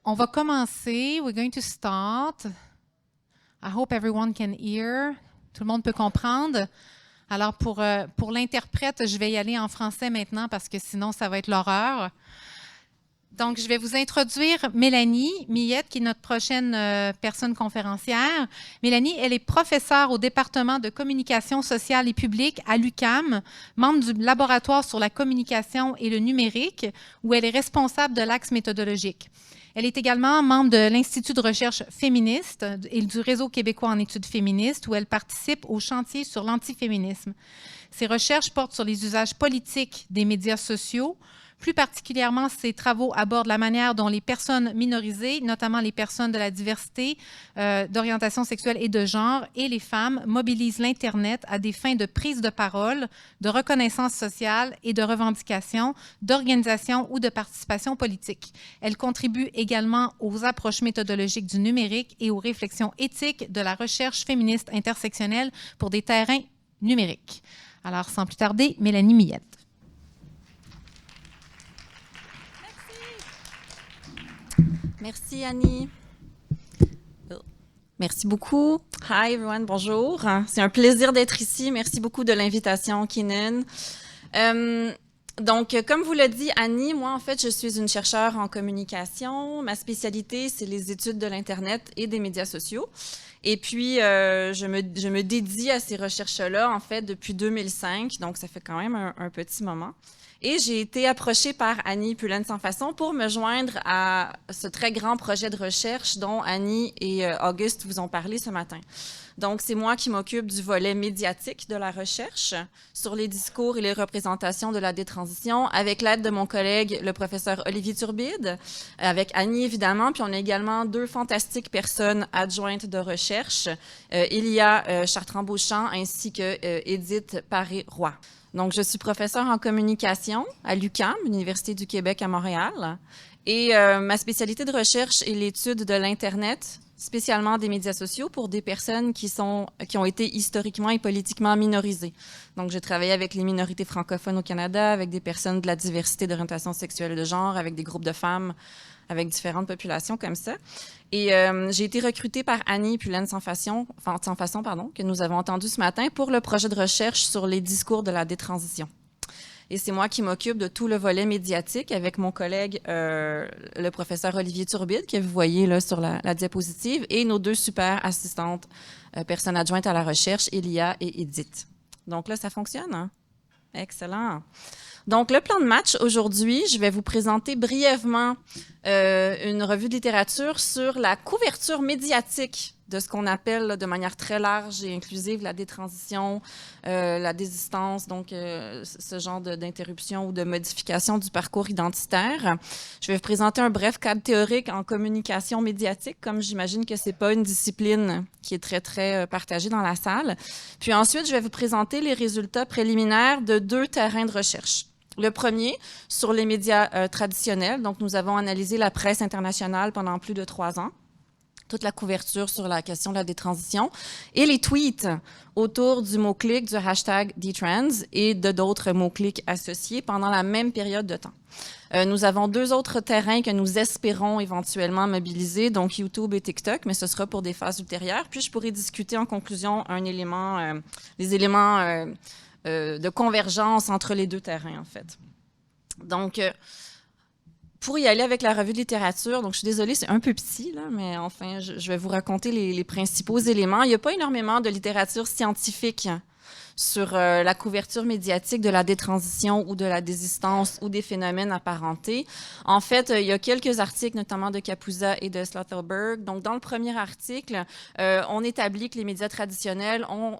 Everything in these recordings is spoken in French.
On va commencer. We're going to start. I hope everyone can hear. Tout le monde peut comprendre. Alors, pour l'interprète, je vais y aller en français maintenant parce que sinon, ça va être l'horreur. Donc, je vais vous introduire Mélanie Millette, qui est notre prochaine personne conférencière. Mélanie, elle est professeure au département de communication sociale et publique à l'UQAM, membre du laboratoire sur la communication et le numérique, où elle est responsable de l'axe méthodologique. Elle est également membre de l'Institut de recherche féministe et du Réseau québécois en études féministes, où elle participe au chantier sur l'antiféminisme. Ses recherches portent sur les usages politiques des médias sociaux. Plus particulièrement, ses travaux abordent la manière dont les personnes minorisées, notamment les personnes de la diversité, d'orientation sexuelle et de genre, et les femmes, mobilisent l'Internet à des fins de prise de parole, de reconnaissance sociale et de revendication, d'organisation ou de participation politique. Elle contribue également aux approches méthodologiques du numérique et aux réflexions éthiques de la recherche féministe intersectionnelle pour des terrains numériques. Alors, sans plus tarder, Mélanie Millette. Merci, Annie. Merci beaucoup. Hi, everyone. Bonjour. C'est un plaisir d'être ici. Merci beaucoup de l'invitation, Keenan. Donc, comme vous l'a dit, Annie, moi, en fait, je suis une chercheure en communication. Ma spécialité, c'est les études de l'Internet et des médias sociaux. Et puis, je me dédie à ces recherches-là, en fait, depuis 2005. Donc, ça fait quand même un petit moment. Et j'ai été approchée par Annie Pullen-Sans-Façon pour me joindre à ce très grand projet de recherche dont Annie et Auguste vous ont parlé ce matin. Donc, c'est moi qui m'occupe du volet médiatique de la recherche sur les discours et les représentations de la détransition avec l'aide de mon collègue, le professeur Olivier Turbide, avec Annie, évidemment. Puis, on a également deux fantastiques personnes adjointes de recherche. Il y a Chartrand-Beauchamp ainsi que Édith Paré-Roy. Donc, je suis professeure en communication à l'UQAM, l'Université du Québec à Montréal. Et ma spécialité de recherche est l'étude de l'Internet, spécialement des médias sociaux pour des personnes qui ont été historiquement et politiquement minorisées. Donc, j'ai travaillé avec les minorités francophones au Canada, avec des personnes de la diversité d'orientation sexuelle et de genre, avec des groupes de femmes, avec différentes populations comme ça. Et j'ai été recrutée par Annie Pullen-Sans-Façon, que nous avons entendu ce matin, pour le projet de recherche sur les discours de la détransition. Et c'est moi qui m'occupe de tout le volet médiatique avec mon collègue, le professeur Olivier Turbide, que vous voyez là sur la diapositive, et nos deux super assistantes, personnes adjointes à la recherche, Elia et Edith. Donc là, ça fonctionne, hein? Excellent. Donc, le plan de match, aujourd'hui, je vais vous présenter brièvement une revue de littérature sur la couverture médiatique de ce qu'on appelle là, de manière très large et inclusive la détransition, la désistance, donc ce genre d'interruption ou de modification du parcours identitaire. Je vais vous présenter un bref cadre théorique en communication médiatique, comme j'imagine que c'est pas une discipline qui est très, très partagée dans la salle. Puis ensuite, je vais vous présenter les résultats préliminaires de deux terrains de recherche. Le premier, sur les médias traditionnels. Donc, nous avons analysé la presse internationale pendant plus de 3 ans, toute la couverture sur la question de la détransition, et les tweets autour du mot-clic, du hashtag #DTrans et de d'autres mots-clics associés pendant la même période de temps. Nous avons 2 autres terrains que nous espérons éventuellement mobiliser, donc YouTube et TikTok, mais ce sera pour des phases ultérieures. Puis, je pourrai discuter en conclusion les éléments de convergence entre les deux terrains, en fait. Donc, pour y aller avec la revue de littérature, donc je suis désolée, c'est un peu petit, là, mais enfin, je vais vous raconter les principaux éléments. Il n'y a pas énormément de littérature scientifique sur la couverture médiatique de la détransition ou de la désistance ou des phénomènes apparentés. En fait, il y a quelques articles, notamment de Kapuza et de Slothelberg. Donc, dans le premier article, on établit que les médias traditionnels ont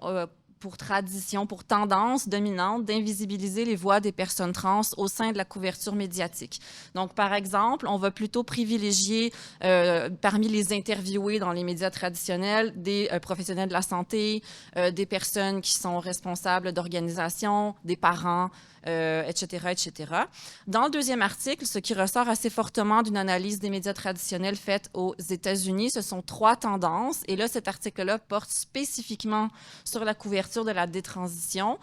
pour tradition, pour tendance dominante d'invisibiliser les voix des personnes trans au sein de la couverture médiatique. Donc, par exemple, on va plutôt privilégier parmi les interviewés dans les médias traditionnels des professionnels de la santé, des personnes qui sont responsables d'organisations, des parents, etc., etc. Dans le deuxième article, ce qui ressort assez fortement d'une analyse des médias traditionnels faite aux États-Unis, ce sont 3 tendances. Et là, cet article-là porte spécifiquement sur la couverture couverture de la détransition.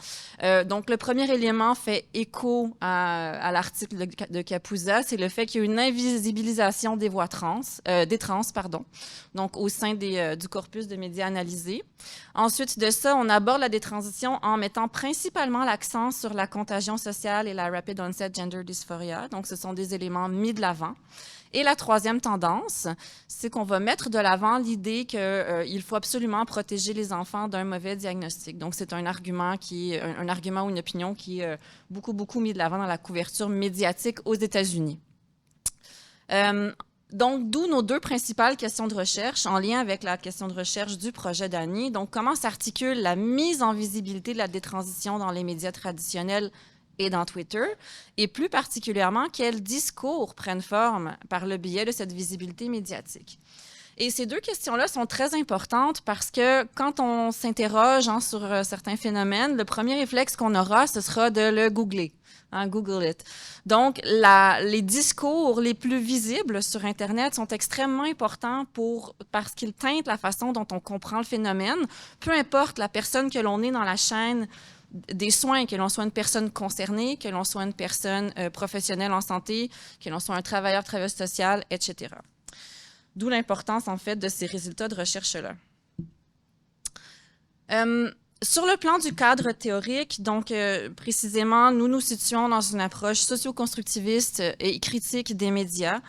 Donc, le premier élément fait écho à l'article de Kapuza, c'est le fait qu'il y a une invisibilisation des voix des trans, donc au sein du corpus de médias analysés. Ensuite de ça, on aborde la détransition en mettant principalement l'accent sur la contagion sociale et la rapid onset gender dysphoria. Donc, ce sont des éléments mis de l'avant. Et la troisième tendance, c'est qu'on va mettre de l'avant l'idée qu'il faut absolument protéger les enfants d'un mauvais diagnostic. Donc, c'est un argument ou une opinion qui est beaucoup mis de l'avant dans la couverture médiatique aux États-Unis. Donc, d'où nos deux principales questions de recherche en lien avec la question de recherche du projet d'Annie. Donc, comment s'articule la mise en visibilité de la détransition dans les médias traditionnels et dans Twitter, et plus particulièrement, quels discours prennent forme par le biais de cette visibilité médiatique. Et ces deux questions-là sont très importantes parce que quand on s'interroge sur certains phénomènes, le premier réflexe qu'on aura, ce sera de le googler. Google it. Donc, les discours les plus visibles sur Internet sont extrêmement importants parce qu'ils teintent la façon dont on comprend le phénomène, peu importe la personne que l'on est dans la chaîne des soins, que l'on soit une personne concernée, que l'on soit une personne professionnelle en santé, que l'on soit un travailleuse sociale, etc. D'où l'importance, en fait, de ces résultats de recherche-là. Sur le plan du cadre théorique, donc précisément, nous nous situons dans une approche socio-constructiviste et critique des médias.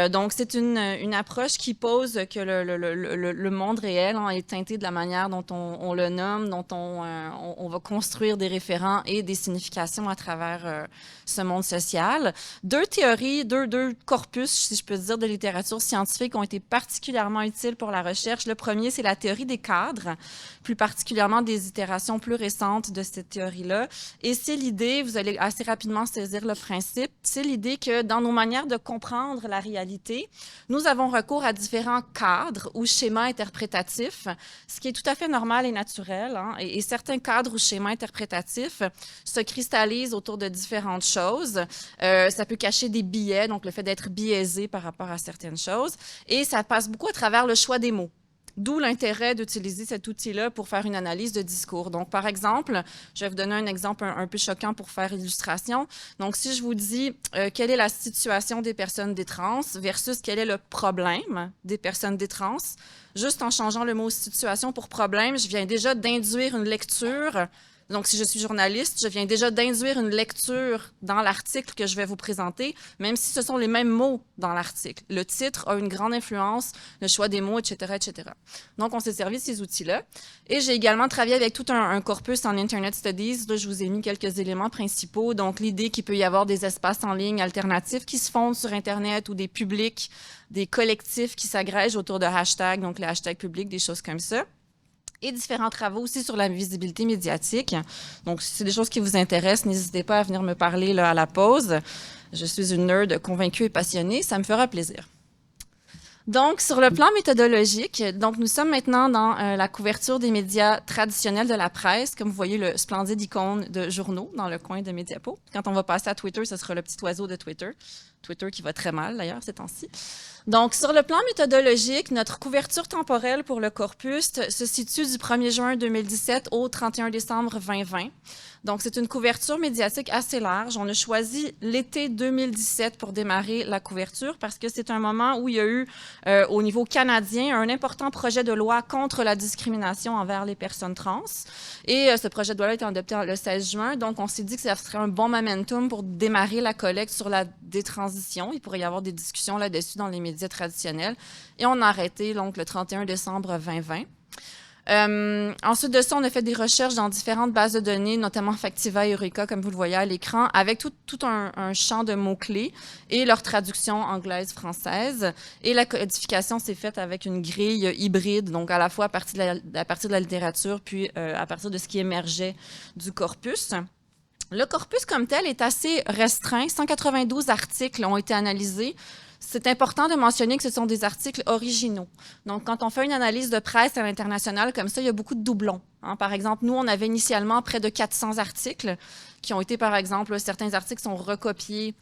Donc, c'est une approche qui pose que le monde réel est teinté de la manière dont on le nomme, dont on va construire des référents et des significations à travers ce monde social. Deux théories, deux corpus, si je peux dire, de littérature scientifique ont été particulièrement utiles pour la recherche. Le premier, c'est la théorie des cadres, plus particulièrement des itérations plus récentes de cette théorie-là. Et c'est l'idée, vous allez assez rapidement saisir le principe, c'est l'idée que dans nos manières de comprendre la réalité, nous avons recours à différents cadres ou schémas interprétatifs, ce qui est tout à fait normal et naturel. Et certains cadres ou schémas interprétatifs se cristallisent autour de différentes choses. Ça peut cacher des biais, donc le fait d'être biaisé par rapport à certaines choses. Et ça passe beaucoup à travers le choix des mots. D'où l'intérêt d'utiliser cet outil-là pour faire une analyse de discours. Donc, par exemple, je vais vous donner un exemple un peu choquant pour faire illustration. Donc, si je vous dis quelle est la situation des personnes trans versus quel est le problème des personnes trans, juste en changeant le mot situation pour problème, je viens déjà d'induire une lecture. Donc, si je suis journaliste, je viens déjà d'induire une lecture dans l'article que je vais vous présenter, même si ce sont les mêmes mots dans l'article. Le titre a une grande influence, le choix des mots, etc., etc. Donc, on s'est servi de ces outils-là. Et j'ai également travaillé avec tout un corpus en Internet Studies. Là, je vous ai mis quelques éléments principaux. Donc, l'idée qu'il peut y avoir des espaces en ligne alternatifs qui se fondent sur Internet ou des publics, des collectifs qui s'agrègent autour de hashtags, donc les hashtags publics, des choses comme ça. Et différents travaux aussi sur la visibilité médiatique. Donc, si c'est des choses qui vous intéressent, n'hésitez pas à venir me parler là, à la pause. Je suis une nerd convaincue et passionnée, ça me fera plaisir. Donc, sur le plan méthodologique, donc nous sommes maintenant dans la couverture des médias traditionnels de la presse. Comme vous voyez, le splendide icône de journaux dans le coin de Mediapo. Quand on va passer à Twitter, ce sera le petit oiseau de Twitter. Twitter qui va très mal, d'ailleurs, ces temps-ci. Donc, sur le plan méthodologique, notre couverture temporelle pour le corpus se situe du 1er juin 2017 au 31 décembre 2020. Donc, c'est une couverture médiatique assez large. On a choisi l'été 2017 pour démarrer la couverture parce que c'est un moment où il y a eu, au niveau canadien, un important projet de loi contre la discrimination envers les personnes trans. Et ce projet de loi a été adopté le 16 juin. Donc, on s'est dit que ça serait un bon momentum pour démarrer la collecte sur la détransition. Il pourrait y avoir des discussions là-dessus dans les médias traditionnels. Et on a arrêté donc, le 31 décembre 2020. Ensuite de ça, on a fait des recherches dans différentes bases de données, notamment Factiva et Eureka, comme vous le voyez à l'écran, avec tout un champ de mots-clés et leur traduction anglaise-française. Et la codification s'est faite avec une grille hybride, donc à la fois à partir de la littérature, puis à partir de ce qui émergeait du corpus. Le corpus comme tel est assez restreint. 192 articles ont été analysés. C'est important de mentionner que ce sont des articles originaux. Donc, quand on fait une analyse de presse à l'international comme ça, il y a beaucoup de doublons. Par exemple, nous, on avait initialement près de 400 articles qui ont été, par exemple, certains articles sont recopiés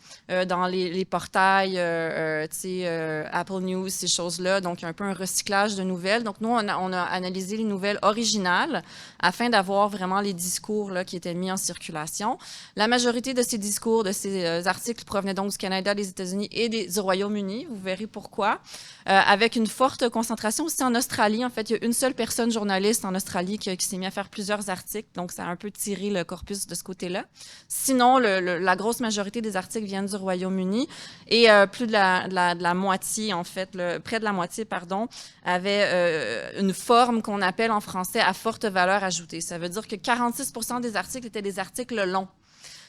dans les portails, Apple News, ces choses-là. Donc, il y a un peu un recyclage de nouvelles. Donc, nous, on a analysé les nouvelles originales afin d'avoir vraiment les discours là, qui étaient mis en circulation. La majorité de ces discours, de ces articles provenaient donc du Canada, des États-Unis et du Royaume-Uni. Vous verrez pourquoi. Avec une forte concentration aussi en Australie. En fait, il y a une seule personne journaliste en Australie qui s'est mis à faire plusieurs articles. Donc, ça a un peu tiré le corpus de ce côté-là. Sinon, la grosse majorité des articles viennent du Royaume-Uni et plus de la moitié, en fait, près de la moitié, pardon, avait une forme qu'on appelle en français à forte valeur ajoutée. Ça veut dire que 46% des articles étaient des articles longs.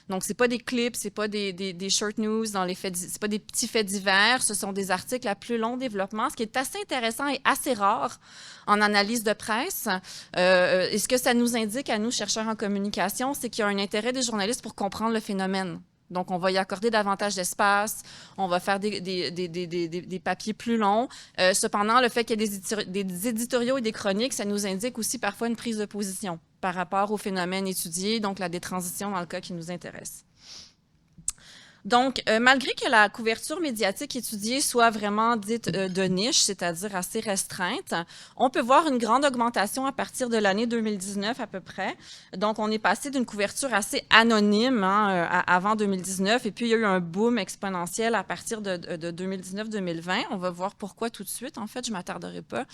Donc, c'est pas des clips, c'est pas des short news dans les faits, c'est pas des petits faits divers, ce sont des articles à plus long développement, ce qui est assez intéressant et assez rare en analyse de presse. Et ce que ça nous indique à nous, chercheurs en communication, c'est qu'il y a un intérêt des journalistes pour comprendre le phénomène. Donc, on va y accorder davantage d'espace, on va faire des papiers plus longs. Cependant, le fait qu'il y ait des éditoriaux et des chroniques, ça nous indique aussi parfois une prise de position par rapport au phénomène étudié, donc la détransition dans le cas qui nous intéresse. Donc, malgré que la couverture médiatique étudiée soit vraiment dite de niche, c'est-à-dire assez restreinte, on peut voir une grande augmentation à partir de l'année 2019 à peu près. Donc, on est passé d'une couverture assez anonyme avant 2019 et puis il y a eu un boom exponentiel à partir de 2019-2020. On va voir pourquoi tout de suite. En fait, je ne m'attarderai pas.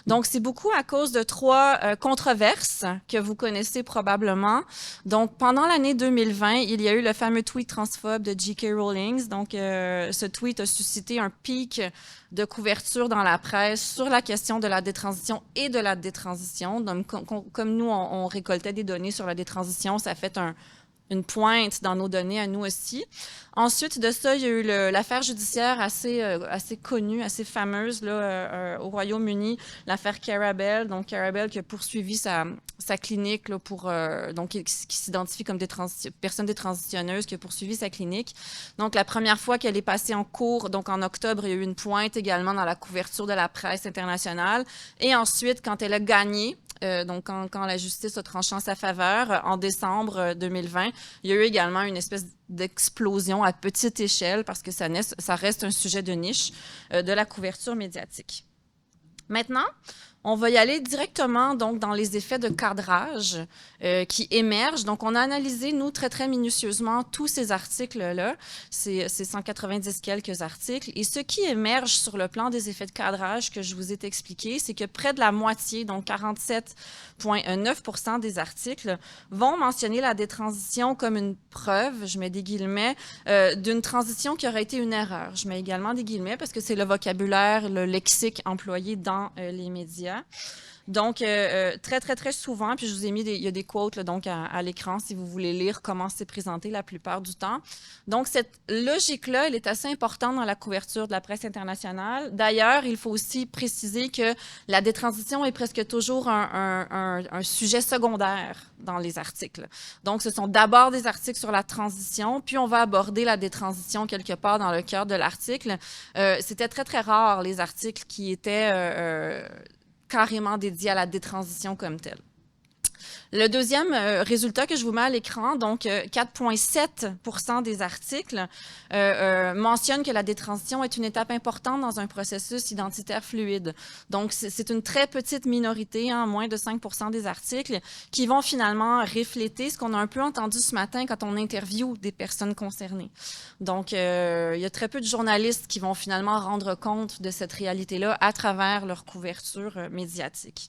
Donc, c'est beaucoup à cause de trois controverses que vous connaissez probablement. Donc, pendant l'année 2020, il y a eu le fameux tweet transphobe de J.K. Rowling. Donc, ce tweet a suscité un pic de couverture dans la presse sur la question de la détransition et de la détransition. Donc, comme nous, on récoltait des données sur la détransition, ça a fait une pointe dans nos données à nous aussi. Ensuite de ça, il y a eu l'affaire judiciaire assez connue, assez fameuse là, au Royaume-Uni, l'affaire Carabel. Donc, Carabel qui a poursuivi sa clinique là, donc qui s'identifie comme personne détransitionneuse, qui a poursuivi sa clinique. Donc, la première fois qu'elle est passée en cours, donc en octobre, il y a eu une pointe également dans la couverture de la presse internationale. Et ensuite, quand elle a gagné, donc quand la justice a tranché en sa faveur, en décembre 2020, il y a eu également une espèce d'explosion à petite échelle parce que ça reste un sujet de niche de la couverture médiatique. Maintenant, on va y aller directement donc dans les effets de cadrage qui émergent. Donc, on a analysé, nous, très, très minutieusement tous ces articles-là. C'est 190 quelques articles. Et ce qui émerge sur le plan des effets de cadrage que je vous ai expliqué, c'est que près de la moitié, donc 47,9% des articles, vont mentionner la détransition comme une preuve, je mets des guillemets, d'une transition qui aurait été une erreur. Je mets également des guillemets parce que c'est le vocabulaire, le lexique employé dans les médias. Donc, très, très, très souvent, puis je vous ai mis, il y a des quotes là, donc à l'écran si vous voulez lire comment c'est présenté la plupart du temps. Donc, cette logique-là, elle est assez importante dans la couverture de la presse internationale. D'ailleurs, il faut aussi préciser que la détransition est presque toujours un sujet secondaire dans les articles. Donc, ce sont d'abord des articles sur la transition, puis on va aborder la détransition quelque part dans le cœur de l'article. C'était très, très rare les articles qui étaient carrément dédié à la détransition comme telle. Le deuxième résultat que je vous mets à l'écran, donc 4,7% des articles mentionnent que la détransition est une étape importante dans un processus identitaire fluide. Donc, c'est une très petite minorité, moins de 5% des articles, qui vont finalement refléter ce qu'on a un peu entendu ce matin quand on interviewe des personnes concernées. Donc, il y a très peu de journalistes qui vont finalement rendre compte de cette réalité-là à travers leur couverture médiatique.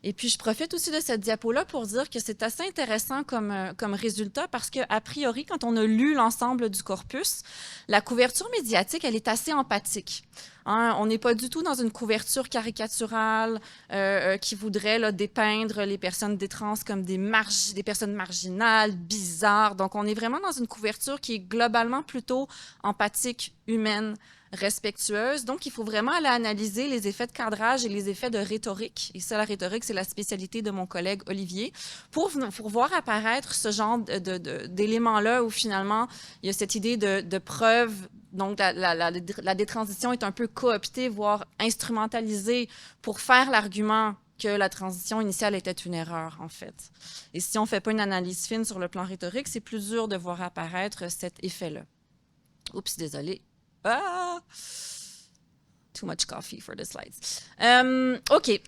Et puis, je profite aussi de cette diapo-là pour dire que c'est assez intéressant comme résultat parce qu'a priori, quand on a lu l'ensemble du corpus, la couverture médiatique, elle est assez empathique. On n'est pas du tout dans une couverture caricaturale qui voudrait là, dépeindre les personnes détrans comme des personnes marginales, bizarres. Donc, on est vraiment dans une couverture qui est globalement plutôt empathique, humaine, respectueuse. Donc, il faut vraiment aller analyser les effets de cadrage et les effets de rhétorique. Et ça, la rhétorique, c'est la spécialité de mon collègue Olivier, pour voir apparaître ce genre d'éléments-là où finalement, il y a cette idée de preuve. Donc, la détransition est un peu cooptée, voire instrumentalisée pour faire l'argument que la transition initiale était une erreur, en fait. Et si on ne fait pas une analyse fine sur le plan rhétorique, c'est plus dur de voir apparaître cet effet-là. Oups, désolé. Ah! Too much coffee for the slides. OK.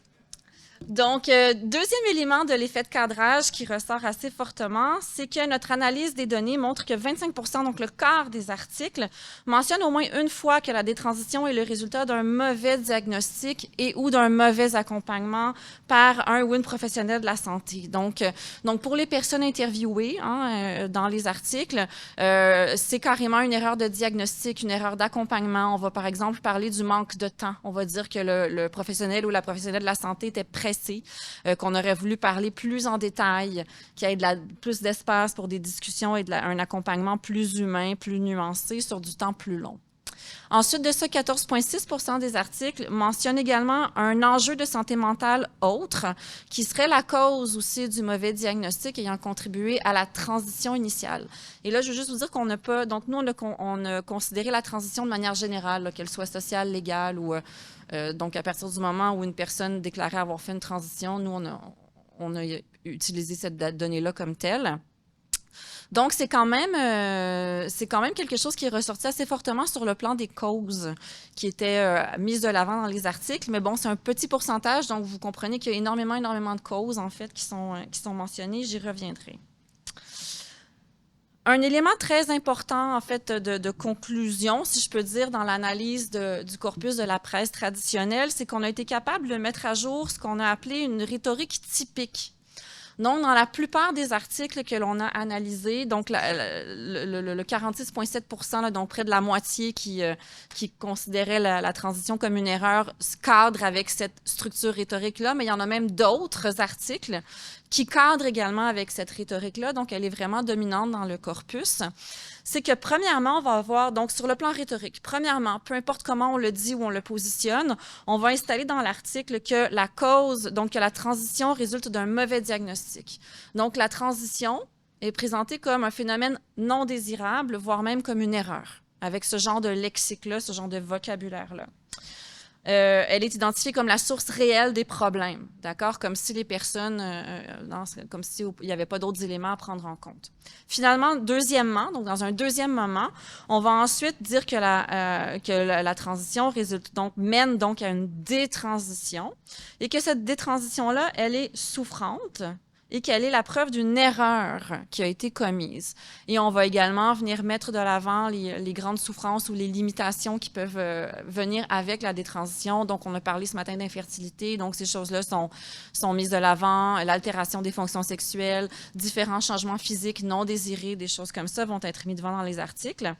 Donc, deuxième élément de l'effet de cadrage qui ressort assez fortement, c'est que notre analyse des données montre que 25%, donc le quart des articles, mentionnent au moins une fois que la détransition est le résultat d'un mauvais diagnostic et ou d'un mauvais accompagnement par un ou une professionnelle de la santé. Donc pour les personnes interviewées dans les articles, c'est carrément une erreur de diagnostic, une erreur d'accompagnement. On va par exemple parler du manque de temps. On va dire que le professionnel ou la professionnelle de la santé était pressé, qu'on aurait voulu parler plus en détail, qu'il y ait plus d'espace pour des discussions et un accompagnement plus humain, plus nuancé sur du temps plus long. Ensuite de ça, 14,6% des articles mentionnent également un enjeu de santé mentale autre, qui serait la cause aussi du mauvais diagnostic ayant contribué à la transition initiale. Et là, je veux juste vous dire qu'on n'a pas... Donc, nous, on a considéré la transition de manière générale, qu'elle soit sociale, légale ou... donc, à partir du moment où une personne déclarait avoir fait une transition, nous, on a utilisé cette donnée-là comme telle. Donc, c'est quand même quelque chose qui est ressorti assez fortement sur le plan des causes qui étaient mises de l'avant dans les articles. Mais bon, c'est un petit pourcentage, donc vous comprenez qu'il y a énormément de causes, en fait, qui sont mentionnées. J'y reviendrai. Un élément très important, en fait, de conclusion, si je peux dire, dans l'analyse du corpus de la presse traditionnelle, c'est qu'on a été capable de mettre à jour ce qu'on a appelé une rhétorique typique. Donc, dans la plupart des articles que l'on a analysés, donc le 46,7%, donc près de la moitié qui considérait la transition comme une erreur, se cadre avec cette structure rhétorique-là, mais il y en a même d'autres articles qui cadrent également avec cette rhétorique-là, donc elle est vraiment dominante dans le corpus. C'est que, premièrement, on va avoir, donc sur le plan rhétorique, premièrement, peu importe comment on le dit ou on le positionne, on va installer dans l'article que la cause, donc que la transition résulte d'un mauvais diagnostic. Donc, la transition est présentée comme un phénomène non désirable, voire même comme une erreur, avec ce genre de lexique-là, ce genre de vocabulaire-là. Elle est identifiée comme la source réelle des problèmes, d'accord? Comme si les personnes, comme s'il n'y avait pas d'autres éléments à prendre en compte. Finalement, deuxièmement, donc dans un deuxième moment, on va ensuite dire que la transition mène donc à une détransition et que cette détransition-là, elle est souffrante et qu'elle est la preuve d'une erreur qui a été commise. Et on va également venir mettre de l'avant les grandes souffrances ou les limitations qui peuvent venir avec la détransition. Donc, on a parlé ce matin d'infertilité. Donc, ces choses-là sont mises de l'avant. L'altération des fonctions sexuelles, différents changements physiques non désirés, des choses comme ça vont être mis devant dans les articles.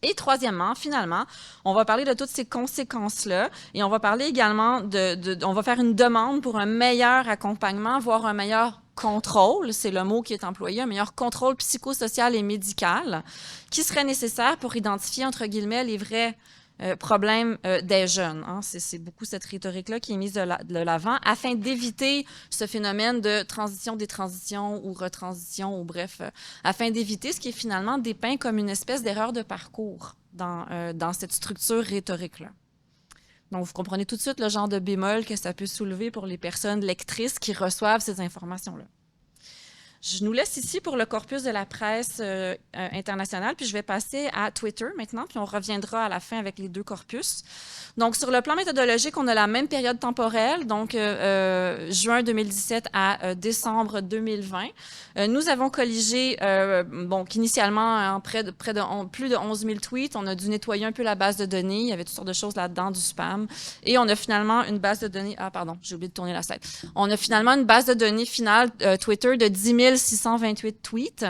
Et troisièmement, finalement, on va parler de toutes ces conséquences-là et on va parler également on va faire une demande pour un meilleur accompagnement, voire un meilleur contrôle, c'est le mot qui est employé, un meilleur contrôle psychosocial et médical qui serait nécessaire pour identifier, entre guillemets, les vrais problème des jeunes. Hein. C'est beaucoup cette rhétorique-là qui est mise de l'avant afin d'éviter ce phénomène de transition, détransition ou retransition, ou bref, afin d'éviter ce qui est finalement dépeint comme une espèce d'erreur de parcours dans cette structure rhétorique-là. Donc, vous comprenez tout de suite le genre de bémol que ça peut soulever pour les personnes lectrices qui reçoivent ces informations-là. Je nous laisse ici pour le corpus de la presse internationale, puis je vais passer à Twitter maintenant, puis on reviendra à la fin avec les deux corpus. Donc, sur le plan méthodologique, on a la même période temporelle, donc juin 2017 à décembre 2020. Nous avons colligé, qu'initialement, plus de 11 000 tweets. On a dû nettoyer un peu la base de données. Il y avait toutes sortes de choses là-dedans, du spam. Et on a finalement une base de données... Ah, pardon, j'ai oublié de tourner la slide. On a finalement une base de données finale Twitter de 10 628 tweets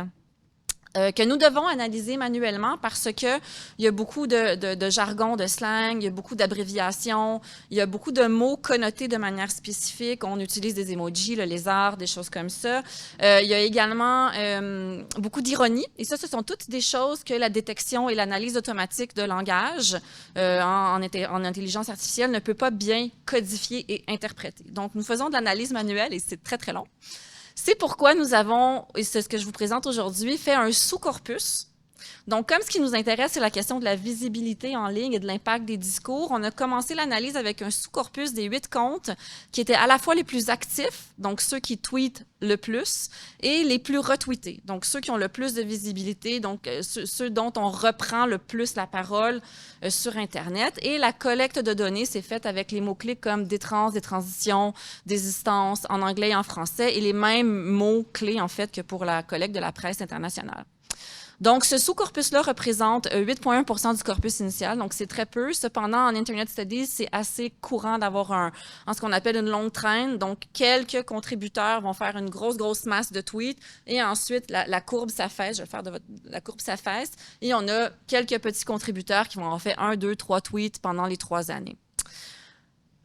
que nous devons analyser manuellement parce qu'il y a beaucoup de jargon, de slang, il y a beaucoup d'abréviations, il y a beaucoup de mots connotés de manière spécifique. On utilise des emojis, le lézard, des choses comme ça. Il y a également beaucoup d'ironie. Et ça, ce sont toutes des choses que la détection et l'analyse automatique de langage en intelligence artificielle ne peut pas bien codifier et interpréter. Donc, nous faisons de l'analyse manuelle et c'est très, très long. C'est pourquoi nous avons, et c'est ce que je vous présente aujourd'hui, fait un sous-corpus Donc, comme ce qui nous intéresse, c'est la question de la visibilité en ligne et de l'impact des discours, on a commencé l'analyse avec un sous-corpus des 8 comptes qui étaient à la fois les plus actifs, donc ceux qui tweetent le plus, et les plus retweetés, donc ceux qui ont le plus de visibilité, donc ceux dont on reprend le plus la parole sur Internet. Et la collecte de données s'est faite avec les mots-clés comme détrans, détransition, désistance, en anglais et en français, et les mêmes mots-clés, en fait, que pour la collecte de la presse internationale. Donc, ce sous-corpus-là représente 8,1 % du corpus initial, donc c'est très peu. Cependant, en Internet Studies, c'est assez courant d'avoir ce qu'on appelle une longue traîne. Donc, quelques contributeurs vont faire une grosse masse de tweets et ensuite, la courbe s'affaisse. Je vais faire la courbe s'affaisse et on a quelques petits contributeurs qui vont en faire 1, 2, 3 tweets pendant les 3 années.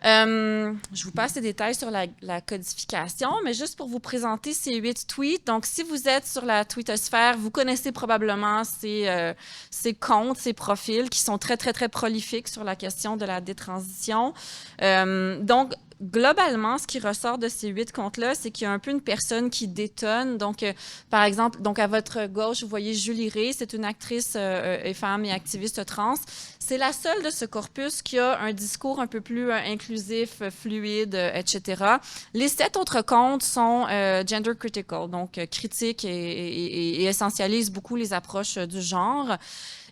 Je vous passe les détails sur la codification, mais juste pour vous présenter ces 8 tweets. Donc, si vous êtes sur la twittosphère, vous connaissez probablement ces comptes, ces profils qui sont très prolifiques sur la question de la détransition. Donc, globalement, ce qui ressort de ces 8 comptes-là, c'est qu'il y a un peu une personne qui détonne. Donc, par exemple, donc à votre gauche, vous voyez Julie Rey, c'est une actrice et femme et activiste trans. C'est la seule de ce corpus qui a un discours un peu plus inclusif, fluide, etc. Les 7 autres comptes sont gender critical, donc critiquent et essentialisent beaucoup les approches du genre.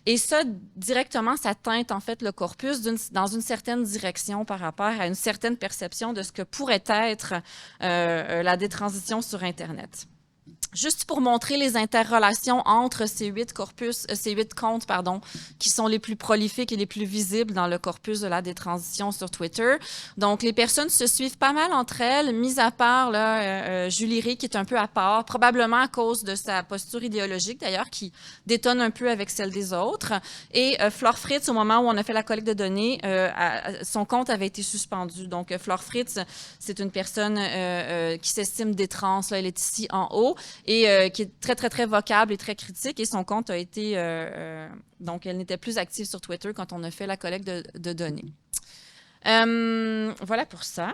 Et ça, directement, ça teinte en fait le corpus dans une certaine direction par rapport à une certaine perception de ce que pourrait être la détransition sur Internet. Juste pour montrer les interrelations entre ces 8 comptes, qui sont les plus prolifiques et les plus visibles dans le corpus de la détransition sur Twitter. Donc, les personnes se suivent pas mal entre elles, mis à part là, Julie Rey, qui est un peu à part, probablement à cause de sa posture idéologique, d'ailleurs, qui détonne un peu avec celle des autres. Et Flore Fritz, au moment où on a fait la collecte de données, son compte avait été suspendu. Donc, Flore Fritz, c'est une personne qui s'estime détrans, là, elle est ici en haut, et qui est très vocable et très critique, et son compte a été... donc, elle n'était plus active sur Twitter quand on a fait la collecte de données. Voilà pour ça.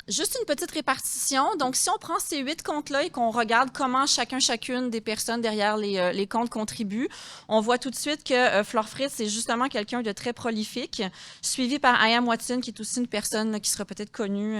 Juste une petite répartition. Donc, si on prend ces 8 comptes-là et qu'on regarde comment chacune des personnes derrière les comptes contribuent, on voit tout de suite que Flore Fritz, c'est justement quelqu'un de très prolifique, suivi par I Am Watson, qui est aussi une personne qui sera peut-être connue.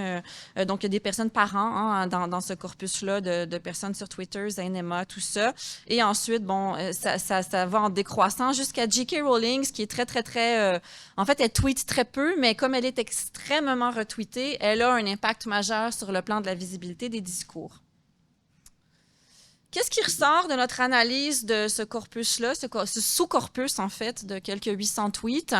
Donc, il y a des personnes par an dans ce corpus-là de personnes sur Twitter, Zainema, tout ça. Et ensuite, bon, ça va en décroissant jusqu'à J.K. Rowling, qui est très... en fait, elle tweet très peu, mais comme elle est extrêmement retweetée, elle a un impact majeur sur le plan de la visibilité des discours. Qu'est-ce qui ressort de notre analyse de ce corpus-là, ce sous-corpus, en fait, de quelques 800 tweets?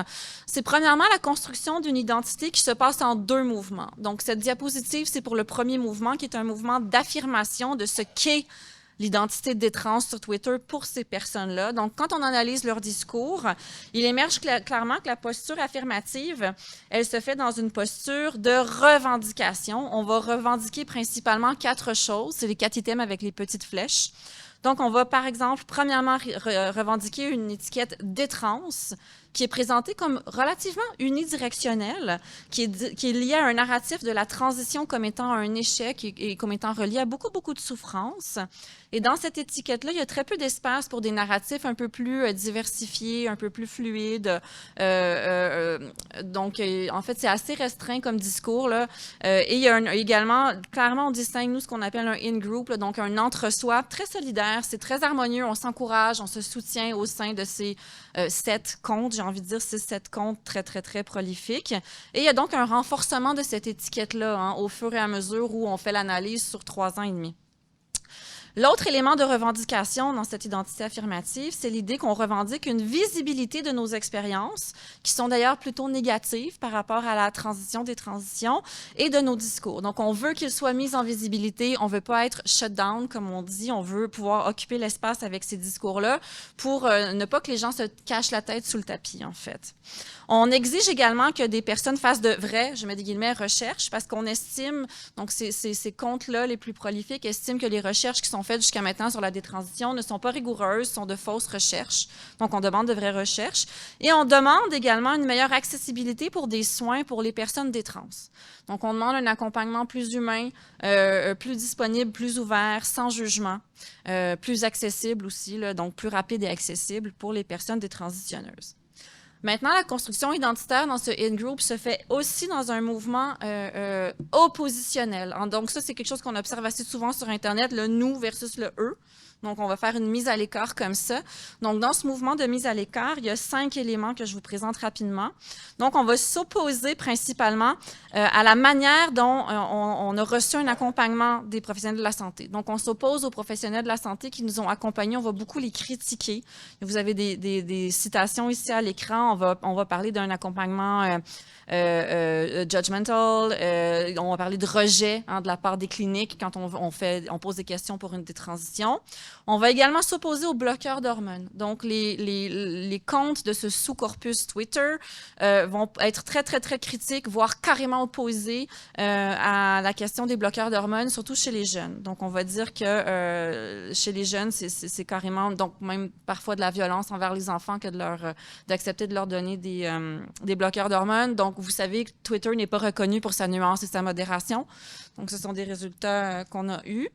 C'est premièrement la construction d'une identité qui se passe en 2 mouvements. Donc, cette diapositive, c'est pour le premier mouvement, qui est un mouvement d'affirmation de ce qu'est l'identité des trans sur Twitter pour ces personnes-là. Donc, quand on analyse leur discours, il émerge clairement que la posture affirmative, elle se fait dans une posture de revendication. On va revendiquer principalement 4 choses. C'est les 4 items avec les petites flèches. Donc, on va, par exemple, premièrement, revendiquer une étiquette détrans qui est présentée comme relativement unidirectionnelle, qui est liée à un narratif de la transition comme étant un échec et comme étant relié à beaucoup de souffrance. Et dans cette étiquette-là, il y a très peu d'espace pour des narratifs un peu plus diversifiés, un peu plus fluides. Donc, en fait, c'est assez restreint comme discours, là. Et il y a également, clairement, on distingue, nous, ce qu'on appelle un in-group, donc un entre-soi très solidaire. C'est très harmonieux, on s'encourage, on se soutient au sein de ces 7 comptes, j'ai envie de dire 6-7 comptes très prolifiques. Et il y a donc un renforcement de cette étiquette-là au fur et à mesure où on fait l'analyse sur 3 ans et demi. L'autre élément de revendication dans cette identité affirmative, c'est l'idée qu'on revendique une visibilité de nos expériences, qui sont d'ailleurs plutôt négatives par rapport à la transition des transitions, et de nos discours. Donc, on veut qu'ils soient mis en visibilité, on ne veut pas être shut down, comme on dit, on veut pouvoir occuper l'espace avec ces discours-là pour ne pas que les gens se cachent la tête sous le tapis, en fait. On exige également que des personnes fassent de vraies, je mets des guillemets, recherches, parce qu'on estime, donc ces comptes-là les plus prolifiques estiment que les recherches qui sont faites jusqu'à maintenant sur la détransition ne sont pas rigoureuses, sont de fausses recherches. Donc, on demande de vraies recherches. Et on demande également une meilleure accessibilité pour des soins pour les personnes détrans. Donc, on demande un accompagnement plus humain, plus disponible, plus ouvert, sans jugement, plus accessible aussi, là, donc plus rapide et accessible pour les personnes détransitionneuses. Maintenant, la construction identitaire dans ce in-group se fait aussi dans un mouvement oppositionnel. Donc ça, c'est quelque chose qu'on observe assez souvent sur Internet, le « nous » versus le « eux ». Donc, on va faire une mise à l'écart comme ça. Donc, dans ce mouvement de mise à l'écart, il y a 5 éléments que je vous présente rapidement. Donc, on va s'opposer principalement à la manière dont on a reçu un accompagnement des professionnels de la santé. Donc, on s'oppose aux professionnels de la santé qui nous ont accompagnés. On va beaucoup les critiquer. Vous avez des citations ici à l'écran. On va parler d'un accompagnement judgmental. On va parler de rejet de la part des cliniques quand on pose des questions pour une détransition. On va également s'opposer aux bloqueurs d'hormones. Donc, les comptes de ce sous-corpus Twitter vont être très, très, très critiques, voire carrément opposés à la question des bloqueurs d'hormones, surtout chez les jeunes. Donc, on va dire que chez les jeunes, c'est carrément, donc même parfois de la violence envers les enfants que d'accepter de leur donner des bloqueurs d'hormones. Donc, vous savez que Twitter n'est pas reconnu pour sa nuance et sa modération. Donc, ce sont des résultats qu'on a eus.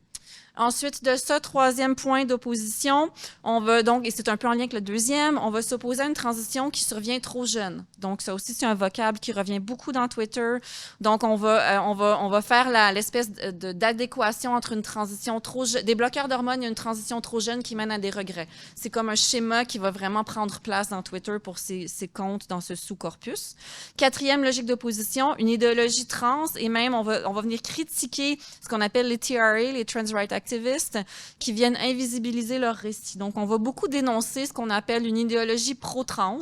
Ensuite de ça, troisième point d'opposition, on va donc, et c'est un peu en lien avec le deuxième, on va s'opposer à une transition qui survient trop jeune. Donc, ça aussi, c'est un vocable qui revient beaucoup dans Twitter. Donc, on va faire l'espèce d'adéquation entre une transition trop jeune, des bloqueurs d'hormones et une transition trop jeune qui mène à des regrets. C'est comme un schéma qui va vraiment prendre place dans Twitter pour ces comptes dans ce sous-corpus. Quatrième logique d'opposition, une idéologie trans, et même on va venir critiquer ce qu'on appelle les TRA, les Trans Rights Activistes, qui viennent invisibiliser leur récit. Donc, on va beaucoup dénoncer ce qu'on appelle une idéologie pro-trans,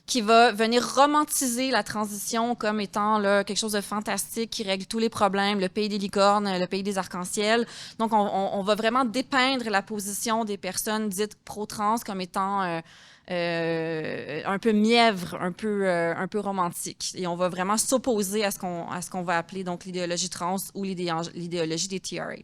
qui va venir romantiser la transition comme étant là, quelque chose de fantastique qui règle tous les problèmes, le pays des licornes, le pays des arcs-en-ciel. Donc, on va vraiment dépeindre la position des personnes dites pro-trans comme étant un peu mièvre, un peu romantique. Et on va vraiment s'opposer à ce qu'on va appeler donc l'idéologie trans ou l'idéologie des TRA.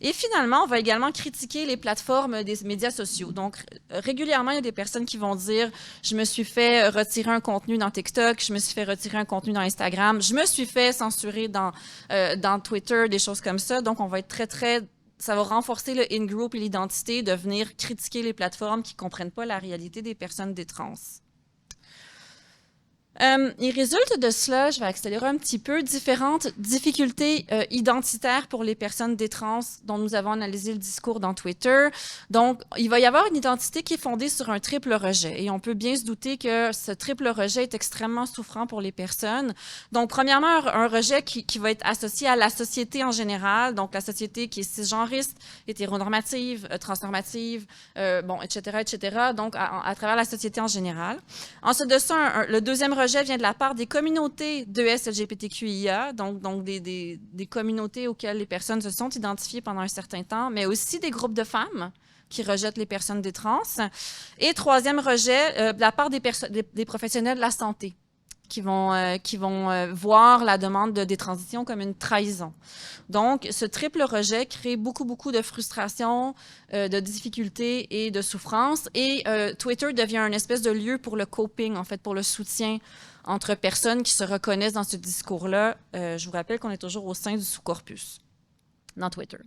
Et finalement, on va également critiquer les plateformes des médias sociaux. Donc, régulièrement, il y a des personnes qui vont dire « Je me suis fait retirer un contenu dans TikTok, je me suis fait retirer un contenu dans Instagram, je me suis fait censurer dans Twitter, des choses comme ça. » Donc, on va être très, très... Ça va renforcer le in-group et l'identité de venir critiquer les plateformes qui ne comprennent pas la réalité des personnes des trans. Il résulte de cela, je vais accélérer un petit peu, différentes difficultés identitaires pour les personnes des trans dont nous avons analysé le discours dans Twitter. Donc, il va y avoir une identité qui est fondée sur un triple rejet. Et on peut bien se douter que ce triple rejet est extrêmement souffrant pour les personnes. Donc, premièrement, un rejet qui va être associé à la société en général, donc la société qui est cisgenriste, hétéronormative, transnormative, etc., etc., donc à travers la société en général. Ensuite de ça, le deuxième rejet vient de la part des communautés d'ES LGBTQIA, donc des communautés auxquelles les personnes se sont identifiées pendant un certain temps, mais aussi des groupes de femmes qui rejettent les personnes des trans. Et troisième rejet, de la part des professionnels de la santé, qui vont voir la demande de détransition comme une trahison. Donc, ce triple rejet crée beaucoup, beaucoup de frustration, de difficultés et de souffrance. Et Twitter devient une espèce de lieu pour le coping, en fait, pour le soutien entre personnes qui se reconnaissent dans ce discours-là. Je vous rappelle qu'on est toujours au sein du sous-corpus dans Twitter.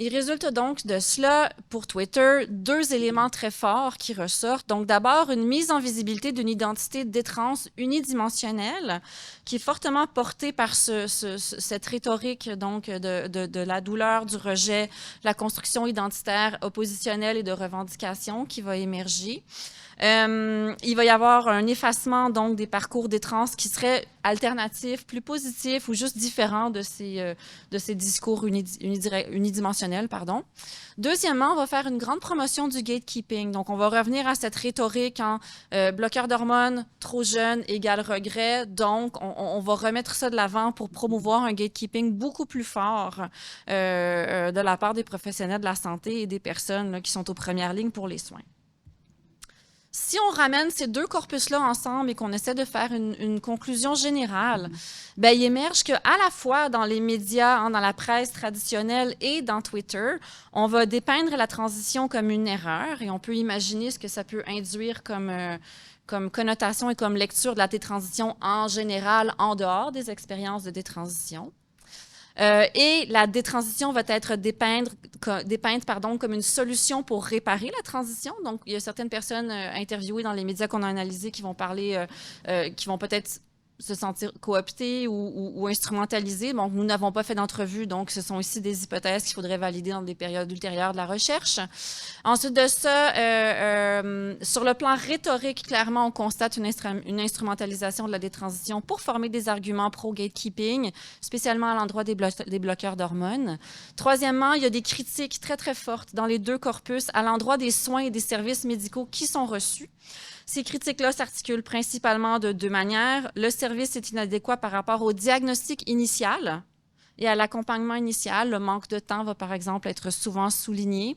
Il résulte donc de cela, pour Twitter, deux éléments très forts qui ressortent. Donc, d'abord, une mise en visibilité d'une identité détrans unidimensionnelle qui est fortement portée par cette rhétorique donc, de la douleur, du rejet, la construction identitaire oppositionnelle et de revendication qui va émerger. Il va y avoir un effacement donc des parcours des trans qui seraient alternatifs, plus positifs ou juste différents de ces discours unidimensionnels. Deuxièmement, on va faire une grande promotion du gatekeeping. Donc, on va revenir à cette rhétorique en bloqueur d'hormones, trop jeune égale regret. Donc, on va remettre ça de l'avant pour promouvoir un gatekeeping beaucoup plus fort de la part des professionnels de la santé et des personnes là, qui sont aux premières lignes pour les soins. Si on ramène ces deux corpus-là ensemble et qu'on essaie de faire une conclusion générale, ben, il émerge qu'à la fois dans les médias, hein, dans la presse traditionnelle et dans Twitter, on va dépeindre la transition comme une erreur et on peut imaginer ce que ça peut induire comme connotation et comme lecture de la détransition en général en dehors des expériences de détransition. Et la détransition va être dépeinte comme une solution pour réparer la transition. Donc, il y a certaines personnes interviewées dans les médias qu'on a analysés qui vont parler, qui vont peut-être se sentir cooptés ou instrumentalisés. Bon, nous n'avons pas fait d'entrevue, donc ce sont ici des hypothèses qu'il faudrait valider dans des périodes ultérieures de la recherche. Ensuite de ça, sur le plan rhétorique, clairement, on constate une instrumentalisation de la détransition pour former des arguments pro-gatekeeping, spécialement à l'endroit des bloqueurs d'hormones. Troisièmement, il y a des critiques très, très fortes dans les deux corpus à l'endroit des soins et des services médicaux qui sont reçus. Ces critiques-là s'articulent principalement de deux manières. Le service est inadéquat par rapport au diagnostic initial et à l'accompagnement initial. Le manque de temps va, par exemple, être souvent souligné.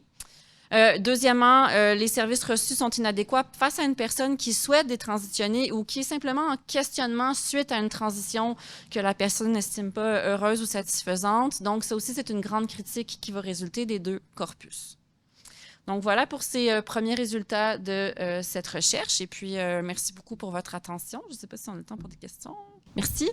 Deuxièmement, les services reçus sont inadéquats face à une personne qui souhaite détransitionner ou qui est simplement en questionnement suite à une transition que la personne n'estime pas heureuse ou satisfaisante. Donc, ça aussi, c'est une grande critique qui va résulter des deux corpus. Donc, voilà pour ces premiers résultats de cette recherche. Et puis, merci beaucoup pour votre attention. Je ne sais pas si on a le temps pour des questions. Merci.